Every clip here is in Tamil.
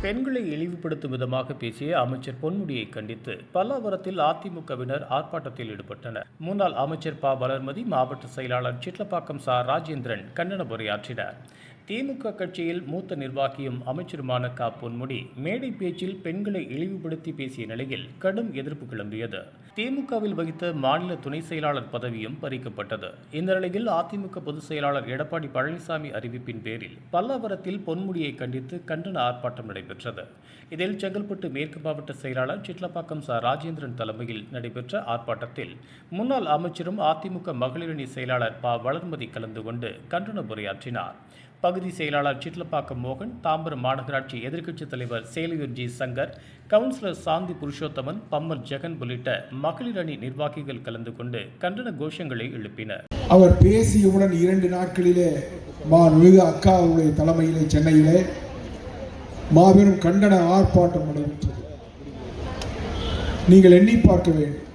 பெண்களை இழிவுபடுத்தும் விதமாக பேசிய அமைச்சர் பொன்முடியை கண்டித்து பல்லாவரத்தில் அதிமுகவினர் ஆர்ப்பாட்டத்தில் ஈடுபட்டனர். முன்னாள் அமைச்சர் ப. வளர்மதி, மாவட்ட செயலாளர் சிட்லப்பாக்கம் ச. ராஜேந்திரன் கண்டன உரையாற்றினர். திமுக கட்சியில் மூத்த நிர்வாகியும் அமைச்சருமான க. பொன்முடி மேடை பேச்சில் பெண்களை இழிவுபடுத்தி பேசிய நிலையில் கடும் எதிர்ப்பு கிளம்பியது. திமுகவில் வகித்த மாநில துணை செயலாளர் பதவியும் பறிக்கப்பட்டது. இந்த நிலையில் அதிமுக பொதுச் செயலாளர் எடப்பாடி பழனிசாமி அறிவிப்பின் பேரில் பல்லாவரத்தில் பொன்முடியை கண்டித்து கண்டன ஆர்ப்பாட்டம் நடைபெற்றது. இதில் செங்கல்பட்டு மேற்கு மாவட்ட செயலாளர் சிட்லப்பாக்கம் ச. ராஜேந்திரன் தலைமையில் நடைபெற்ற ஆர்ப்பாட்டத்தில் முன்னாள் அமைச்சரும் அதிமுக மகளிரணி செயலாளர் ப. வளர்மதி கலந்து கொண்டு கண்டன உரையாற்றினார். பகுதி செயலாளர் சிட்லப்பாக்கம் மோகன், தாம்பரம் மாநகராட்சி எதிர்க்கட்சித் தலைவர் சேலையூர் ஜி. சங்கர், கவுன்சிலர் சாந்தி புருஷோத்தமன், பம்மல் ஜெகன் உள்ளிட்ட மகளிர் அணி நிர்வாகிகள் கலந்து கொண்டு கண்டன கோஷங்களை எழுப்பினர். அவர் பேசியவுடன் 2 நாட்களிலே மாண்புமிகு அக்காவுடைய தலைமையிலே சென்னையிலே மாபெரும் கண்டன ஆர்ப்பாட்டம் நடைபெற்றது. நீங்கள் எண்ணி பார்க்க வேண்டும்.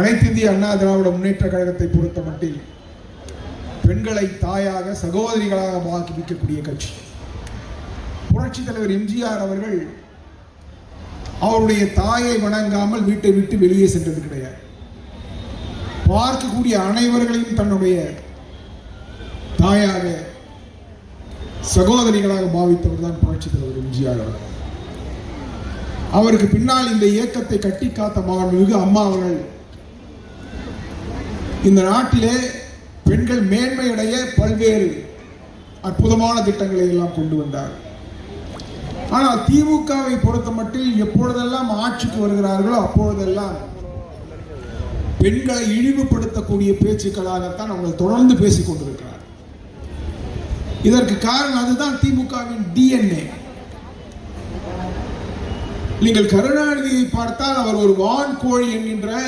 அனைத்து இந்திய அண்ணா திராவிட முன்னேற்ற கழகத்தை பொறுத்த மட்டில் பெண்களை தாயாக, சகோதரிகளாக வாக்களிக்கக்கூடிய கட்சி. புரட்சித் தலைவர் எம்ஜிஆர் அவர்கள் அவருடைய தாயை வணங்காமல் வீட்டை விட்டு வெளியே சென்றது கிடையாது. பார்க்கக்கூடிய அனைவர்களையும் தன்னுடைய தாயாக, சகோதரிகளாக பாவித்தவர் தான் புரட்சித் தலைவர் எம்ஜிஆர் அவர்கள். அவருக்கு பின்னால் இந்த இயக்கத்தை கட்டி காத்த மாண்புமிகு அம்மா அவர்கள் இந்த நாட்டிலே பெண்கள் மேன்மையடைய பல்வேறு அற்புதமான திட்டங்களை எல்லாம் கொண்டு வந்தார். ஆனால் திமுகவை பொறுத்த மட்டில் எப்பொழுதெல்லாம் ஆட்சிக்கு வருகிறார்களோ அப்பொழுதெல்லாம் பெண்களை இழிவுபடுத்தக்கூடிய பேச்சுக்களாகத்தான் அவங்க தொடர்ந்து பேசிக் கொண்டிருக்கிறார். இதற்கு காரணம் அதுதான் திமுகவின் DNA. நீங்கள் கருணாநிதியை பார்த்தால் அவர் ஒரு வான்கோழி என்கின்ற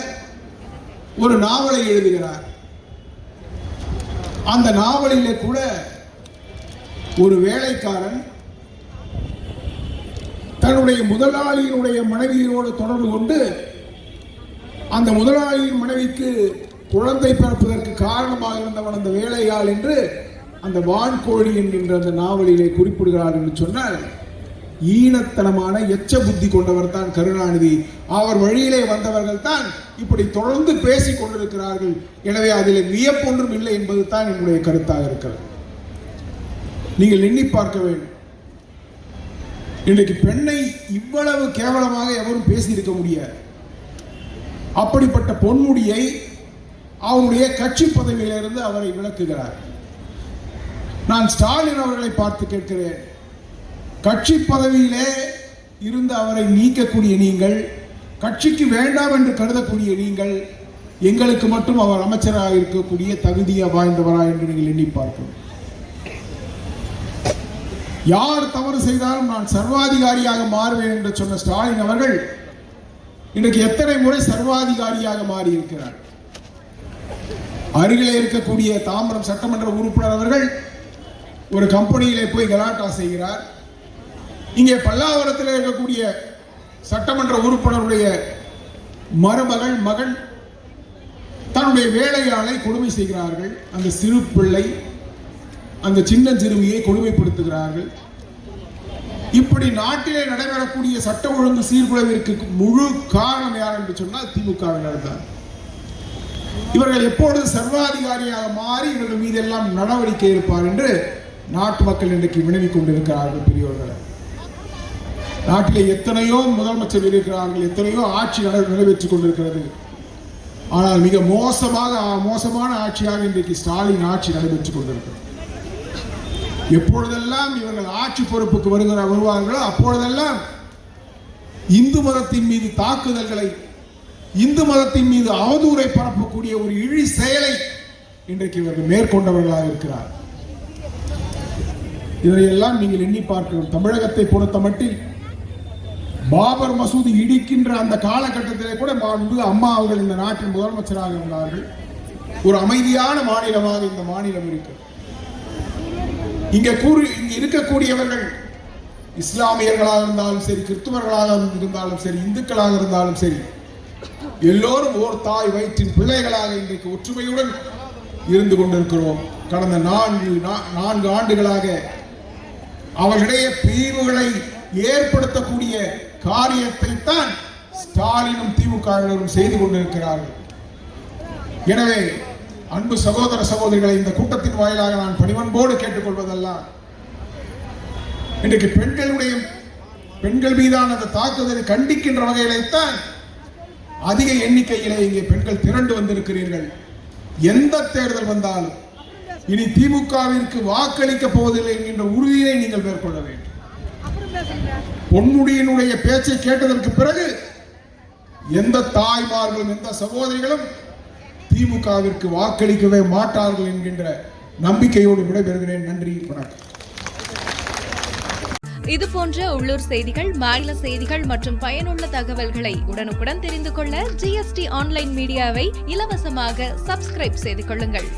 ஒரு நாவலை எழுதுகிறார். அந்த நாவலிலே கூட ஒரு வேலைக்காரன் தன்னுடைய முதலாளியினுடைய மனைவியோடு தொடர்பு கொண்டு அந்த முதலாளியின் மனைவிக்கு குழந்தை பிறப்பதற்கு காரணமாக இருந்தவன் அந்த வேலையாள் என்று அந்த வான்கோழி என்கின்ற அந்த நாவலிலே குறிப்பிடுகிறார் என்று சொன்னால், ஈனத்தனமான எச்ச புத்தி கொண்டவர் தான் கருணாநிதி. அவர் வழியிலே வந்தவர்கள் தான் இப்படி தொடர்ந்து பேசிக் கொண்டிருக்கிறார்கள். எனவே அதில் வியப்பொன்றும் இல்லை என்பது தான் என்னுடைய கருத்தாக இருக்கிறது. நீங்கள் எண்ணி பார்க்க வேண்டும். இன்றைக்கு பெண்ணை இவ்வளவு கேவலமாக எவரும் பேசியிருக்க முடியாது. அப்படிப்பட்ட பொன்முடியை அவருடைய கட்சி பதவியிலிருந்து அவரை விலக்குகிறார். நான் ஸ்டாலின் அவர்களை பார்த்து கேட்கிறேன், கட்சி பதவியிலே இருந்து அவரை நீக்கக்கூடிய நீங்கள், கட்சிக்கு வேண்டாம் என்று கருதக்கூடிய நீங்கள், எங்களுக்கு மட்டும் அவர் அமைச்சராக இருக்கக்கூடிய தகுதியை வாய்ந்தவரா என்று நீங்கள் எண்ணி பார்க்கணும். யார் தவறு செய்தாலும் நான் சர்வாதிகாரியாக மாறுவேன் என்று சொன்ன ஸ்டாலின் அவர்கள் இன்றைக்கு எத்தனை முறை சர்வாதிகாரியாக மாறி இருக்கிறார். அருகிலே இருக்கக்கூடிய தாம்பரம் சட்டமன்ற உறுப்பினர் அவர்கள் ஒரு கம்பெனியிலே போய் கலாட்டா செய்கிறார். இங்கே பல்லாவரத்தில் இருக்கக்கூடிய சட்டமன்ற உறுப்பினருடைய மருமகள், மகன் தன்னுடைய வேலையாளை கொடுமை செய்கிறார்கள். அந்த சிறு பிள்ளை, அந்த சின்ன சிறுமியை கொடுமைப்படுத்துகிறார்கள். இப்படி நாட்டிலே நடைபெறக்கூடிய சட்ட ஒழுங்கு சீர்குலைவிற்கு முழு காரணம் யார் என்று சொன்னால் திமுகவினர் தான். இவர்கள் எப்பொழுது சர்வாதிகாரியாக மாறி இவர்கள் மீது எல்லாம் நடவடிக்கை எடுப்பார் என்று நாட்டு மக்கள் இன்றைக்கு வினவிக் கொண்டிருக்கிறார்கள். பெரியவர்கள், நாட்டிலே எத்தனையோ முதலமைச்சர் இருக்கிறார்கள், எத்தனையோ ஆட்சி நிறைவேற்றிக் கொண்டிருக்கிறது. ஆனால் மிக மோசமான ஆட்சியாக இன்றைக்கு ஸ்டாலின் ஆட்சி நடைபெற்றுக் கொண்டிருக்கிறது. எப்பொழுதெல்லாம் இவர்கள் ஆட்சி பொறுப்புக்கு வருவார்களோ அப்பொழுதெல்லாம் இந்து மதத்தின் மீது தாக்குதல்களை, இந்து மதத்தின் மீது அவதூறை பரப்பக்கூடிய ஒரு இழி செயலை இன்றைக்கு இவர்கள் மேற்கொண்டவர்களாக இருக்கிறார். இதையெல்லாம் நீங்கள் எண்ணி பார்க்கணும். தமிழகத்தை பொறுத்த மட்டில் பாபர் மசூதி இடிக்கின்ற அந்த காலகட்டத்திலே கூட அம்மா அவர்கள் இந்த நாட்டின் முதலமைச்சராக இருந்தார்கள். ஒரு அமைதியான மாநிலமாக இந்த மாநிலம் இருக்கிறது. இங்க இருக்கக்கூடியவர்கள் இஸ்லாமியர்களாக இருந்தாலும் சரி, கிறிஸ்துவர்களாக இருந்தாலும் சரி, இந்துக்களாக இருந்தாலும் சரி, எல்லோரும் ஓர் தாய் வயிற்றின் பிள்ளைகளாக இன்றைக்கு ஒற்றுமையுடன் இருந்து கொண்டிருக்கிறோம். கடந்த 4 ஆண்டுகளாக அவர்களிடையே பிரிவுகளை ஏற்படுத்தக்கூடிய காரியத்தை தான் ஸ்டாலினும் திமுகவினரும் செய்து கொண்டிருக்கிறார்கள். எனவே அன்பு சகோதர சகோதரிகளை, இந்த கூட்டத்தின் வாயிலாக நான் பணிவன்போடு கேட்டுக்கொள்வதெல்லாம், இன்றைக்கு பெண்கள் மீதான அந்த தாக்குதலை கண்டிக்கின்ற வகையில்தான் அதிக எண்ணிக்கையிலே இங்கே பெண்கள் திரண்டு வந்திருக்கிறீர்கள். எந்த தேர்தல் வந்தாலும் இனி திமுகவிற்கு வாக்களிக்கப் போவதில்லை என்கின்ற உறுதியை நீங்கள் மேற்கொள்ள வேண்டும். பொன்முடியினுடைய பேச்சை கேட்டதற்கு பிறகு எந்த தாய்மார்களும் எந்த சகோதரிகளும் திமுகவிற்கு வாக்களிக்கவே மாட்டார்கள் என்கின்ற நம்பிக்கையோடு விடைபெறுகிறேன். நன்றி, வணக்கம். இது போன்ற உள்ளூர் செய்திகள், மாநில செய்திகள் மற்றும் பயனுள்ள தகவல்களை உடனுக்குடன் தெரிந்து கொள்ள GST ஆன்லைன் மீடியாவை இலவசமாக சப்ஸ்கிரைப் செய்து கொள்ளுங்கள்.